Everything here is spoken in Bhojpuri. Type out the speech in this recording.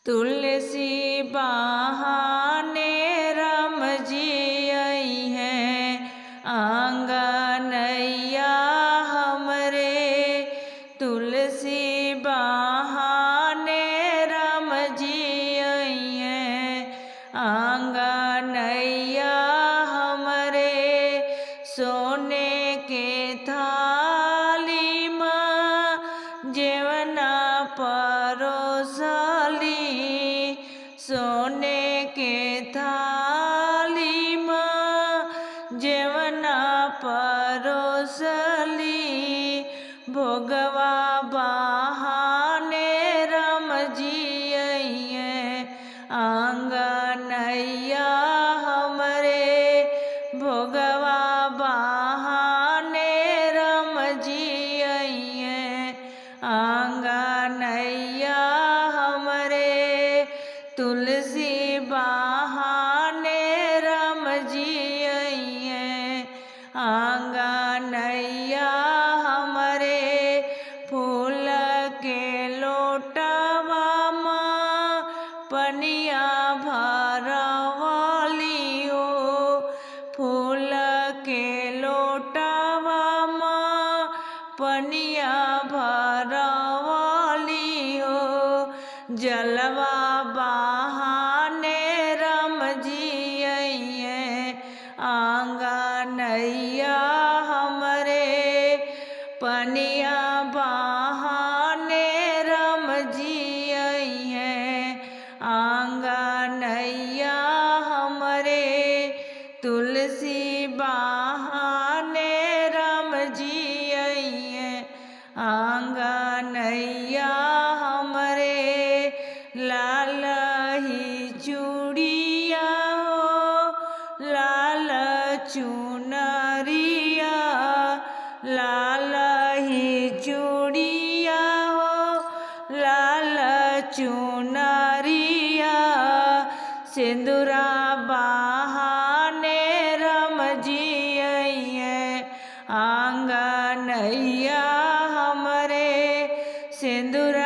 तुलसी बहाने राम जी आई हैं आंगनैया हमरे। तुलसी बहाने राम जी आई हैं आंगनैया हमरे। सोने के थाली माँ जेवना परोसली। सोने के थाली माँ जेवना परोसली। भोगवा बहाने राम जी आई हैं आंगनैया हमरे। भोगवा बहाने राम जी आई हैं आंगनैया हमरे। तुलसी बहाने राम जी आई हैं आंगनैया हमरे। फूल के लोटवा माँ पनिया भरवली हो। फूल के लोटवा माँ पनिया भरवली हो। जलवा बहाने राम जी आई हैं आंगनैया हमरे। पनिया बहाने राम जी आई हैं आंगनैया हमरे। तुलसी बहाने राम जी आई हैं आंगनैया हमरे। लाल ही चूड़िया हो लाल चुनरिया। लाल ही चूड़िया हो लाल चुनरिया। सिंदूरा बहाने राम जी आई हैं आंगनैया हमरे। सिंदूरा